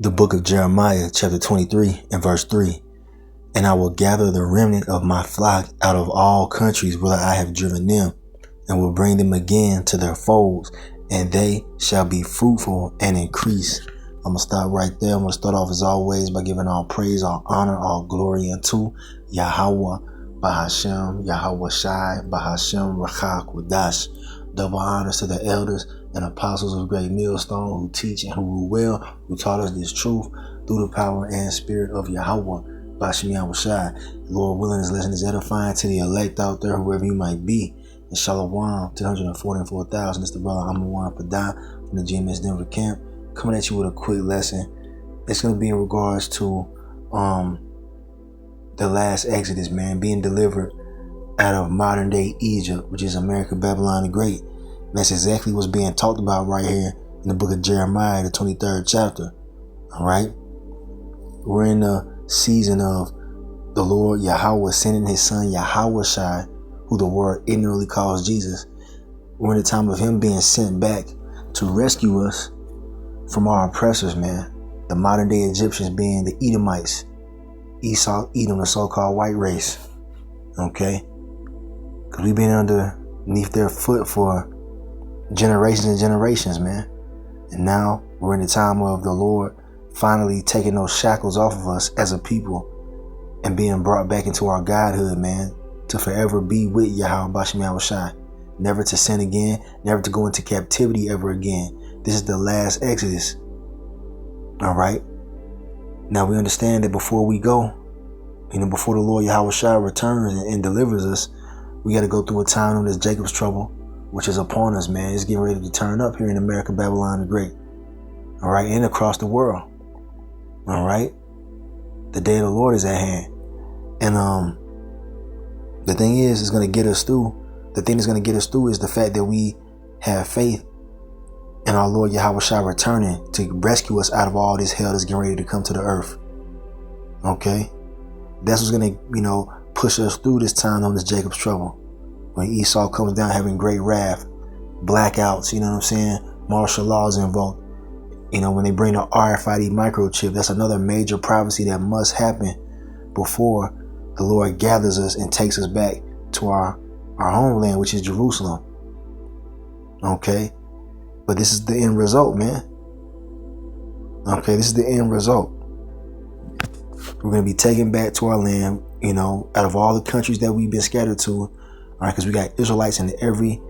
The book of Jeremiah, chapter 23 and verse 3. And I will gather the remnant of my flock out of all countries whither I have driven them, and will bring them again to their folds, and they shall be fruitful and increase. I'm going to stop right there. I'm going to start off as always by giving all praise, all honor, all glory unto Yahweh, Bahashem, Yahweh Shai, Bahashem, Rakha, Qudash. Double honors to the elders and apostles of Great Millstone who teach and who rule well, who taught us this truth through the power and spirit of Yahweh, Bahashem, Yahweh Shai. Lord willing, this lesson is edifying to the elect out there, whoever you might be. And Shalom to 144,000. It's the brother Amawan Padah from the GMS Denver camp, coming at you with a quick lesson. It's going to be in regards to the last Exodus, man, being delivered out of modern day Egypt, which is America, Babylon the Great. And that's exactly what's being talked about right here in the book of Jeremiah, the 23rd chapter. All right. We're in the season of the Lord Yahweh sending his son Yahweh Shai, who the world ignorantly calls Jesus. We're in the time of him being sent back to rescue us from our oppressors, man. The modern day Egyptians being the Edomites. Esau, Edom, the so-called white race. Okay? Because we've been underneath their foot for generations and generations, man. And now we're in the time of the Lord finally taking those shackles off of us as a people and being brought back into our godhood, man, to forever be with Yahweh Bashem Yahweh Shai. Never to sin again, never to go into captivity ever again. This is the last Exodus. All right. Now we understand that before we go, before the Lord Yahweh Shai returns and delivers us, we got to go through a time known as Jacob's trouble, which is upon us, man. It's getting ready to turn up here in America, Babylon the Great. All right. And across the world. All right. The day of the Lord is at hand. And the thing is, it's going to get us through. The thing that's going to get us through is the fact that we have faith in our Lord Yahweh Shai returning to rescue us out of all this hell that's getting ready to come to the earth. Okay? That's what's going to, push us through this time known as Jacob's trouble. When Esau comes down having great wrath, blackouts, martial laws invoked. When they bring the RFID microchip, that's another major prophecy that must happen before the Lord gathers us and takes us back to our homeland, which is Jerusalem. Okay? But this is the end result, man. Okay, this is the end result. We're going to be taken back to our land, out of all the countries that we've been scattered to. All right, because we got Israelites in every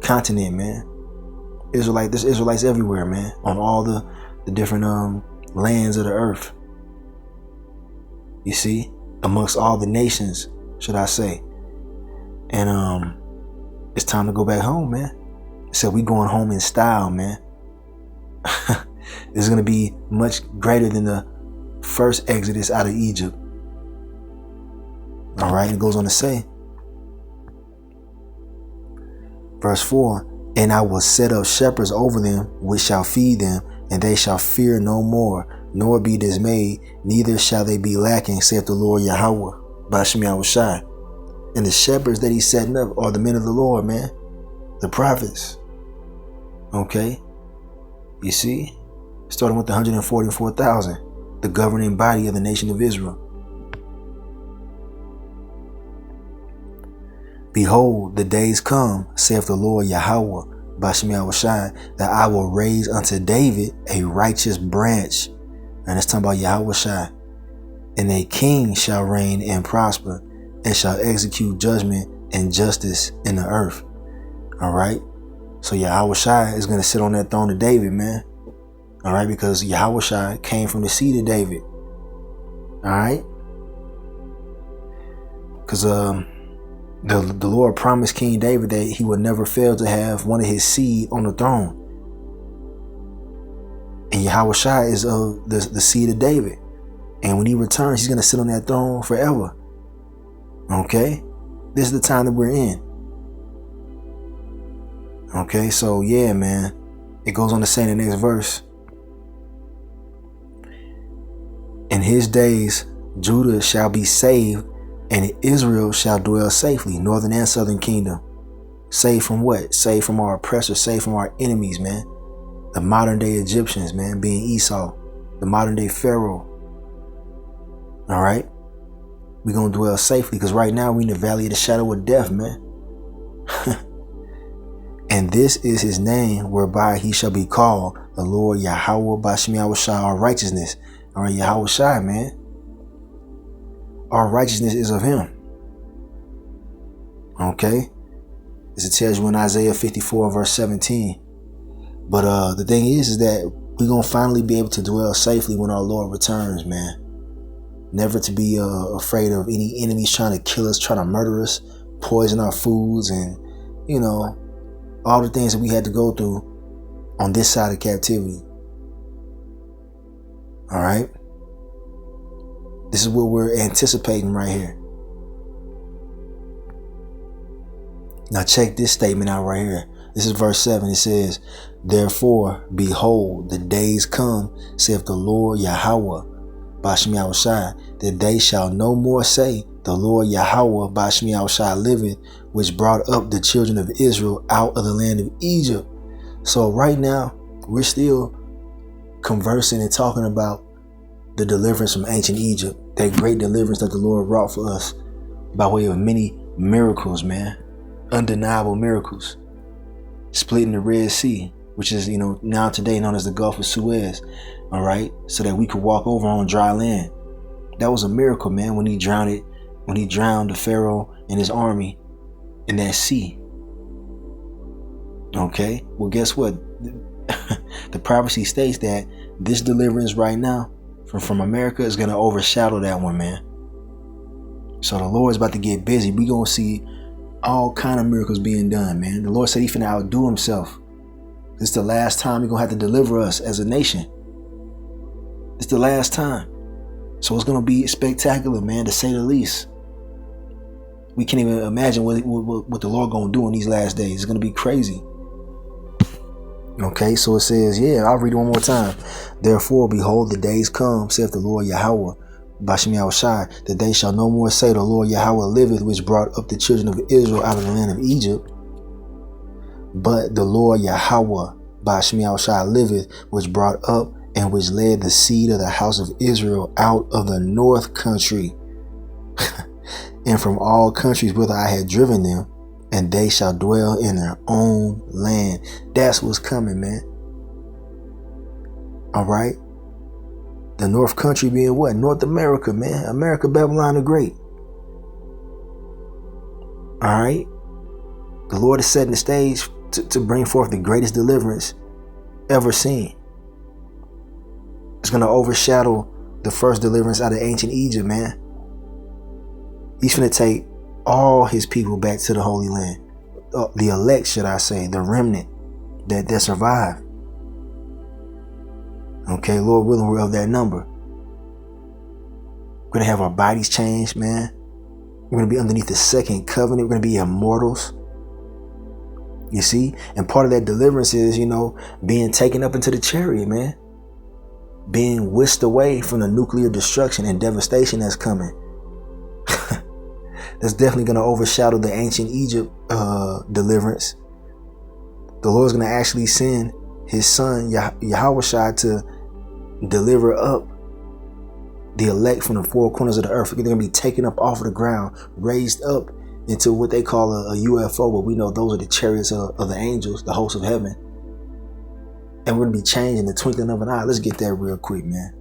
continent, man. There's Israelites everywhere, man, on all the different lands of the earth. You see, amongst all the nations, should I say. And it's time to go back home, man. So we going home in style, man. This is going to be much greater than the first Exodus out of Egypt. All right, it goes on to say, verse 4, and I will set up shepherds over them, which shall feed them, and they shall fear no more, nor be dismayed, neither shall they be lacking, saith the Lord Yahweh, Bashem Yahweh Shai. And the shepherds that he's setting up are the men of the Lord, man. The prophets. Okay? You see? Starting with the 144,000, the governing body of the nation of Israel. Behold, the days come, saith the Lord Yahweh, Bashem Yahweh Shai, that I will raise unto David a righteous branch. And it's talking about Yahweh Shai. And a king shall reign and prosper, and shall execute judgment and justice in the earth. All right. So Yahweh Shai is going to sit on that throne of David, man. All right. Because Yahweh Shai came from the seed of David. All right. Because the Lord promised King David that he would never fail to have one of his seed on the throne. And Yahweh Shai is of the seed of David. And when he returns, he's going to sit on that throne forever. Okay. This is the time that we're in. Okay, so yeah, man. It goes on to say in the next verse. In his days, Judah shall be saved, and Israel shall dwell safely, northern and southern kingdom. Saved from what? Saved from our oppressors, saved from our enemies, man. The modern day Egyptians, man, being Esau. the modern day Pharaoh. All right. We're going to dwell safely because right now we in the valley of the shadow of death, man. And this is his name whereby he shall be called the Lord Yahweh Bashim Yahushai, our righteousness. All right, Yahushai, man. Our righteousness is of him. Okay. As it tells you in Isaiah 54 verse 17. But the thing is that we're going to finally be able to dwell safely when our Lord returns, man. Never to be afraid of any enemies trying to kill us, trying to murder us, poison our foods, and, you know, all the things that we had to go through on this side of captivity. All right. This is what we're anticipating right here. Now check this statement out right here. This is verse 7. It says, therefore, behold, the days come, saith the Lord Yahweh, Bashim Yahushai, that they shall no more say, the Lord Yahweh, Bashim Yahushai liveth, which brought up the children of Israel out of the land of Egypt. So right now, we're still conversing and talking about the deliverance from ancient Egypt, that great deliverance that the Lord wrought for us by way of many miracles, man. Undeniable miracles. Splitting the Red Sea, which is, you know, now today known as the Gulf of Suez. All right. So that we could walk over on dry land. That was a miracle, man, when he drowned the Pharaoh and his army in that sea. Okay. Well, guess what? The prophecy states that this deliverance right now from America is going to overshadow that one, man. So the Lord's about to get busy. We're going to see all kind of miracles being done, man. The Lord said he finna outdo himself. This is the last time he's going to have to deliver us as a nation. It's the last time. So it's going to be spectacular, man, to say the least. We can't even imagine what the Lord going to do in these last days. It's going to be crazy. Okay, so it says, yeah, I'll read it one more time. Therefore, behold, the days come, saith the Lord Yahweh, Bashim Yahushai, that they shall no more say, the Lord Yahweh liveth, which brought up the children of Israel out of the land of Egypt. But the Lord Yahweh, Bashim Yahushai liveth, which brought up and which led the seed of the house of Israel out of the north country and from all countries whither I had driven them, and they shall dwell in their own land. That's what's coming, man. All right. The North Country being what? North America, man. America, Babylon the Great. All right. The Lord is setting the stage to bring forth the greatest deliverance ever seen. It's going to overshadow the first deliverance out of ancient Egypt, man. He's going to take all his people back to the Holy Land. The elect, should I say, the remnant that survived. Okay, Lord willing, we're of that number. We're going to have our bodies changed, man. We're going to be underneath the second covenant. We're going to be immortals. You see? And part of that deliverance is, you know, being taken up into the chariot, man. Being whisked away from the nuclear destruction and devastation that's coming. That's definitely going to overshadow the ancient Egypt deliverance. The Lord's going to actually send his son, Yahushua, to deliver up the elect from the four corners of the earth. They're going to be taken up off of the ground, raised up into what they call a UFO, but we know those are the chariots of the angels, the hosts of heaven. And we're going to be changed in the twinkling of an eye. Let's get that real quick, man.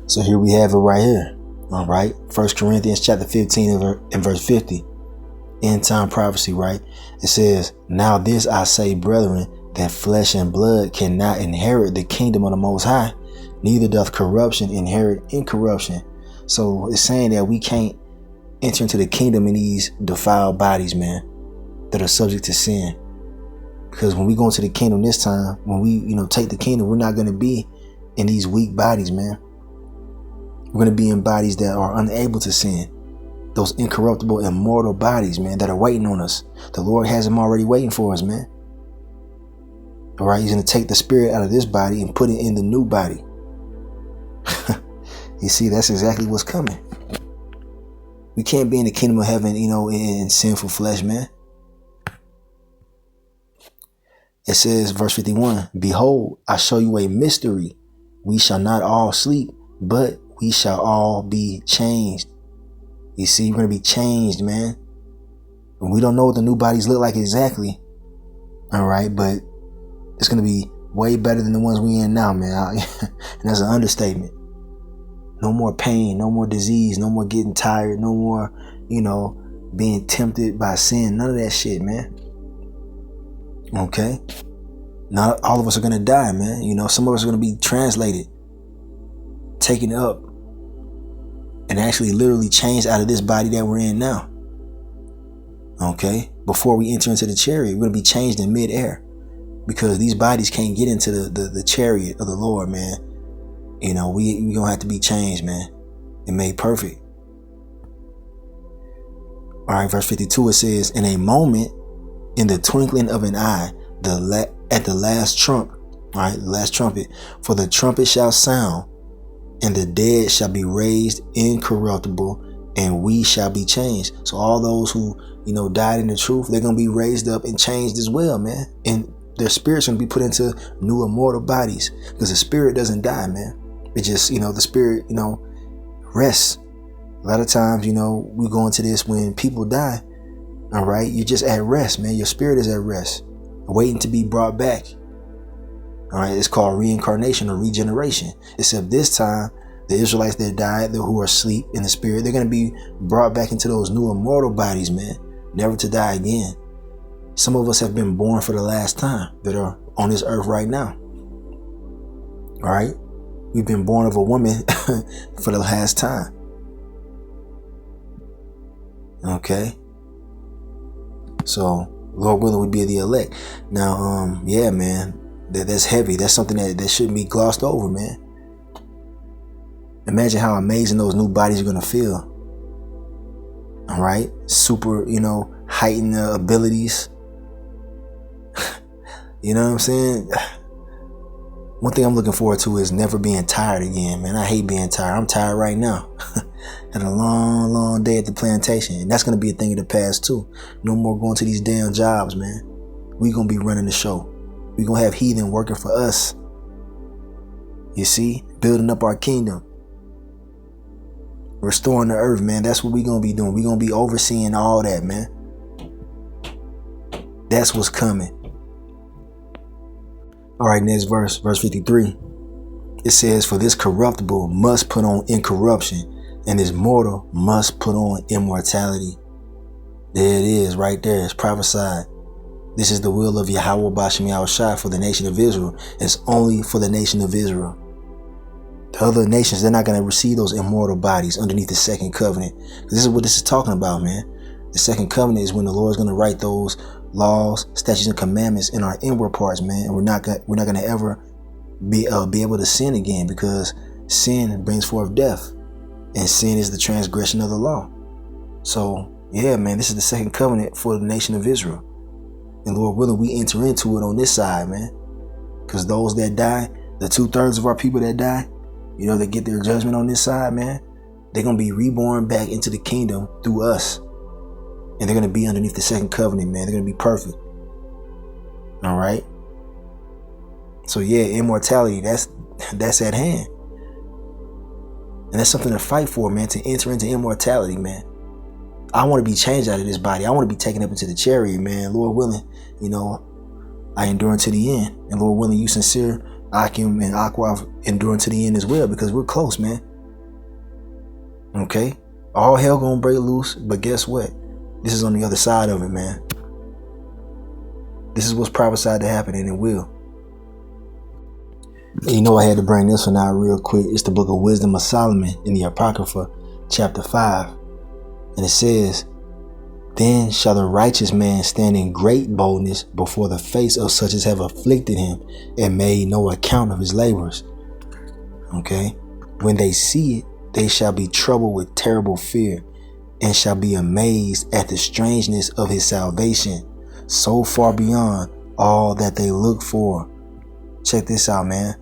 So here we have it right here. All right. 1 Corinthians chapter 15 and verse 50. End time prophecy, right? It says, now this I say, brethren, that flesh and blood cannot inherit the kingdom of the Most High, neither doth corruption inherit incorruption. So it's saying that we can't enter into the kingdom in these defiled bodies, man, that are subject to sin. Because when we go into the kingdom this time, when we, take the kingdom, we're not going to be in these weak bodies, man. We're going to be in bodies that are unable to sin. Those incorruptible, immortal bodies, man, that are waiting on us. The Lord has them already waiting for us, man. All right. He's going to take the spirit out of this body and put it in the new body. You see, that's exactly what's coming. We can't be in the kingdom of heaven, in sinful flesh, man. It says, verse 51, behold, I show you a mystery. we shall not all sleep, but we shall all be changed. You see, we're going to be changed, man. And we don't know what the new bodies look like exactly. All right, but it's going to be way better than the ones we in now, man. And that's an understatement. No more pain, no more disease, no more getting tired, no more, being tempted by sin. None of that shit, man. Okay? Not all of us are going to die, man. Some of us are going to be translated, taken up, and actually literally changed out of this body that we're in now. Okay? Before we enter into the chariot, we're going to be changed in midair, because these bodies can't get into the chariot of the Lord, man. We going to have to be changed, man, and made perfect. All right, verse 52, it says, in a moment, in the twinkling of an eye, at the last trump, all right, the last trumpet, for the trumpet shall sound, and the dead shall be raised incorruptible, and we shall be changed. So all those who, died in the truth, they're going to be raised up and changed as well, man. And their spirits going to be put into new immortal bodies, because the spirit doesn't die, man. It just, the spirit, rests. A lot of times, we go into this when people die. All right. You're just at rest, man. Your spirit is at rest, waiting to be brought back. All right. It's called reincarnation or regeneration. Except this time, the Israelites that died, who are asleep in the spirit, they're going to be brought back into those new immortal bodies, man. Never to die again. Some of us have been born for the last time that are on this earth right now. All right. We've been born of a woman for the last time. Okay. So, Lord willing, we'd be the elect. Now, yeah, man, that's heavy. That's something that shouldn't be glossed over, man. Imagine how amazing those new bodies are going to feel. All right. Super, heightened abilities. You know what I'm saying? One thing I'm looking forward to is never being tired again, man. I hate being tired. I'm tired right now. Had a long, long day at the plantation. And that's going to be a thing of the past too. No more going to these damn jobs, man. We going to be running the show. We going to have heathen working for us. You see? Building up our kingdom. Restoring the earth, man. That's what we going to be doing. We going to be overseeing all that, man. That's what's coming. All right, next verse 53. It says, for this corruptible must put on incorruption, and this mortal must put on immortality. There it is, right there. It's prophesied. This is the will of Yahweh Bashem Yahushua for the nation of Israel. It's only for the nation of Israel. The other nations, they're not going to receive those immortal bodies underneath the second covenant. This is what this is talking about, man. The second covenant is when the Lord is going to write those laws, statutes, and commandments in our inward parts, man. And we're not going to ever be able to sin again, because sin brings forth death, and sin is the transgression of the law. So yeah, man, this is the second covenant for the nation of Israel, and Lord willing, we enter into it on this side, man. Because those that die, the 2/3 of our people that die, they get their judgment on this side, man. They're gonna be reborn back into the kingdom through us. And they're going to be underneath the second covenant, man. They're going to be perfect. All right. So yeah, immortality, that's at hand. And that's something to fight for, man, to enter into immortality, man. I want to be changed out of this body. I want to be taken up into the chariot, man. Lord willing, I endure unto the end. And Lord willing, you sincere, Akim and Aqua endure unto the end as well, because we're close, man. Okay. All hell going to break loose. But guess what? This is on the other side of it, man. This is what's prophesied to happen, and it will. And I had to bring this one out real quick. It's the book of Wisdom of Solomon in the Apocrypha, chapter 5. And it says, then shall the righteous man stand in great boldness before the face of such as have afflicted him and made no account of his labors. Okay. When they see it, they shall be troubled with terrible fear, and shall be amazed at the strangeness of his salvation, so far beyond all that they look for. Check this out, man.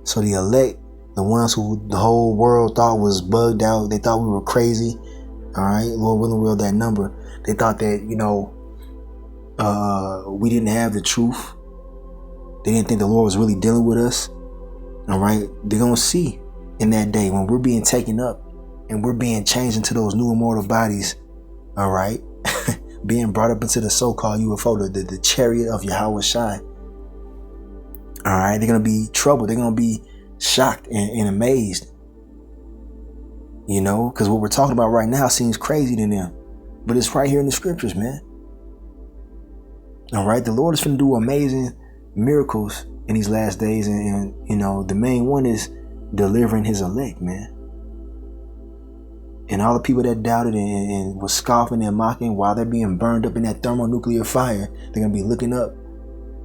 So the elect, the ones who the whole world thought was bugged out, they thought we were crazy. All right, Lord willing, we'll that number. They thought that, we didn't have the truth. They didn't think the Lord was really dealing with us. All right. They're going to see in that day when we're being taken up and we're being changed into those new immortal bodies. All right. Being brought up into the so-called UFO, the chariot of Yahweh Shai. All right. They're going to be troubled. They're going to be shocked and amazed. You know, because what we're talking about right now seems crazy to them. But it's right here in the scriptures, man. All right. The Lord is going to do amazing miracles in these last days. And, you know, the main one is delivering his elect, man. And all the people that doubted and was scoffing and mocking while they're being burned up in that thermonuclear fire, they're going to be looking up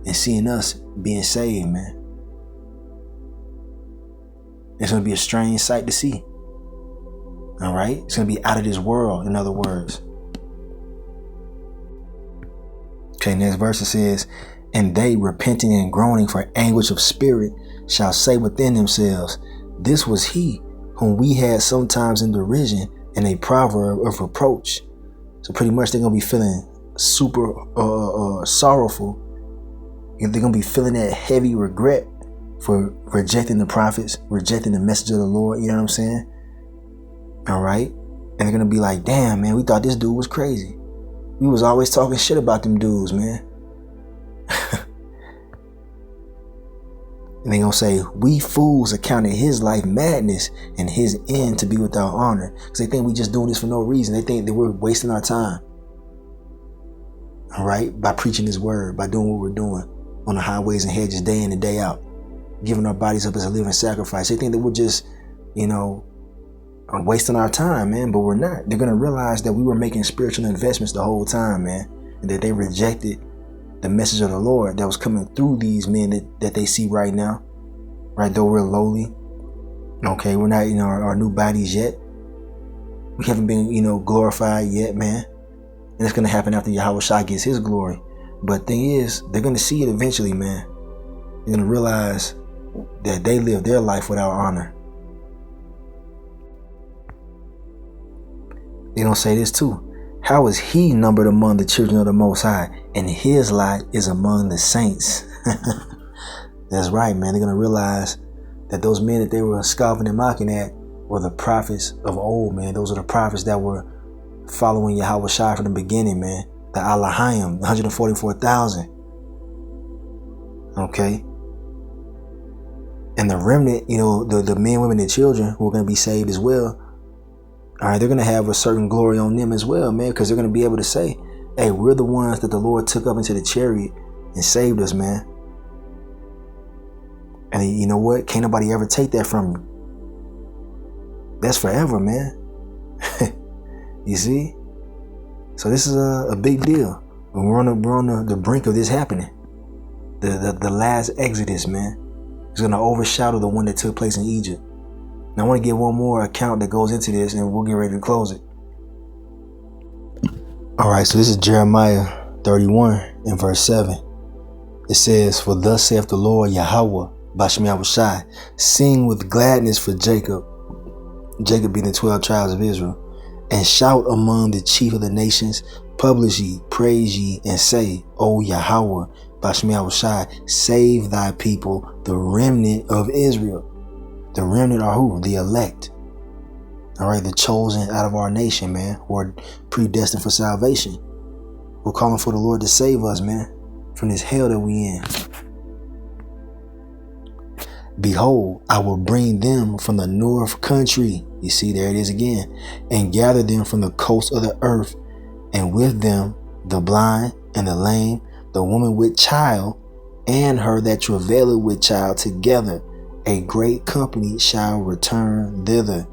and seeing us being saved, man. It's going to be a strange sight to see. All right. It's going to be out of this world, in other words. Okay, next verse it says, and they, repenting and groaning for anguish of spirit, shall say within themselves, this was he whom we had sometimes in derision and a proverb of reproach. So pretty much they're going to be feeling super sorrowful. They're going to be feeling that heavy regret for rejecting the prophets, rejecting the message of the Lord. You know what I'm saying? All right. And they're going to be like, damn, man, we thought this dude was crazy. We was always talking shit about them dudes, man. And they're going to say, we fools accounted his life madness and his end to be without honor. Because they think we just doing this for no reason. They think that we're wasting our time. All right. By preaching his word, by doing what we're doing on the highways and hedges day in and day out, giving our bodies up as a living sacrifice. They think that we're just, you know, wasting our time, man, but we're not. They're going to realize that we were making spiritual investments the whole time, man, and that they rejected the message of the Lord that was coming through these men that they see right now, right? Though we're lowly, okay, we're not in our new bodies yet. We haven't been, you know, glorified yet, man. And it's going to happen after Yahweh Shai gets his glory. But thing is, they're going to see it eventually, man. They're going to realize that they live their life without honor. They're going to say this too. How is he numbered among the children of the Most High, and his lot is among the saints? That's right, man. They're going to realize that those men that they were scoffing and mocking at were the prophets of old, man. Those are the prophets that were following Yahweh Shai from the beginning, man. The Alahayim, 144,000. Okay. And the remnant, you know, the men, women, and children who are going to be saved as well. All right, they're going to have a certain glory on them as well, man, because they're going to be able to say, hey, we're the ones that the Lord took up into the chariot and saved us, man. And you know what? Can't nobody ever take that from you. That's forever, man. You see? So this is a big deal. And we're on the brink of this happening. The last Exodus, man. It's going to overshadow the one that took place in Egypt. Now I want to give one more account that goes into this and we'll get ready to close it. All right, so this is Jeremiah 31 and verse 7. It says, for thus saith the Lord Yahweh, Bashem Yahushai, sing with gladness for Jacob, Jacob being the 12 tribes of Israel, and shout among the chief of the nations, publish ye, praise ye, and say, O Yahweh, Bashem Yahushai, save thy people, the remnant of Israel. The remnant are who? The elect. All right, the chosen out of our nation, man, who are predestined for salvation. We're calling for the Lord to save us, man, from this hell that we in. Behold, I will bring them from the north country. You see, there it is again. And gather them from the coast of the earth, and with them the blind and the lame, the woman with child, and her that travaileth with child together. A great company shall return thither.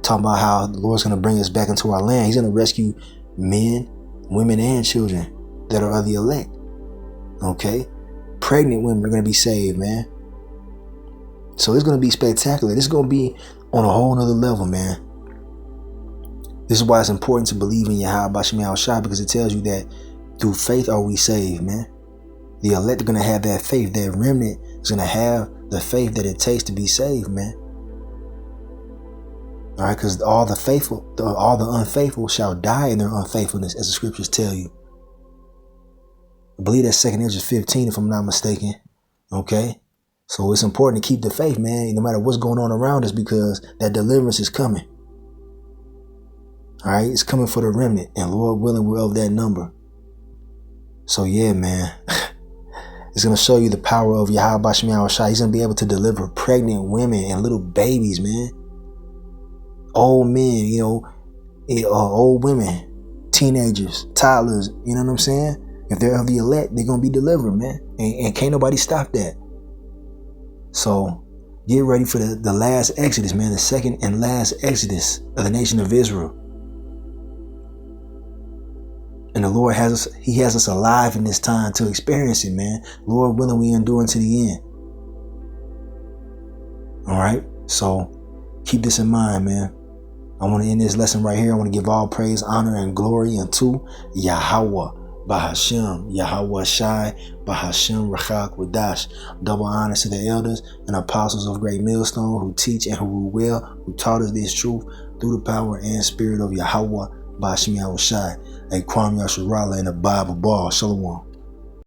Talking about how the Lord's going to bring us back into our land. He's going to rescue men, women, and children that are of the elect. Okay? Pregnant women are going to be saved, man. So it's going to be spectacular. This is going to be on a whole nother level, man. This is why it's important to believe in Yahweh Bashem Yahushai, because it tells you that through faith are we saved, man. The elect are going to have that faith. That remnant is going to have the faith that it takes to be saved, man. All right, because all the unfaithful shall die in their unfaithfulness, as the scriptures tell you. I believe that's 2 Ezra 15, if I'm not mistaken. Okay. So it's important to keep the faith, man, no matter what's going on around us, because that deliverance is coming. All right, it's coming for the remnant, and Lord willing, we're of that number. So yeah, man, it's going to show you the power of Yahweh Shem Yahushua. He's going to be able to deliver pregnant women and little babies, man. Old men, old women, teenagers, toddlers, you know what I'm saying? If they're of the elect, they're going to be delivered, man. And can't nobody stop that. So get ready for the last Exodus, man, the second and last Exodus of the nation of Israel. And the Lord has us alive in this time to experience it, man. Lord willing, we endure unto the end. All right. So keep this in mind, man. I want to end this lesson right here. I want to give all praise, honor, and glory unto Yahweh, Bahashem, Yahweh Shai, Bahashem Rachak Wadash. Double honors to the elders and apostles of Great Millstone who teach and who rule well, who taught us this truth through the power and spirit of Yahweh, Bahashem Yahweh Shai. A Kwam Yasharahla in the Bible Ball. Shalom.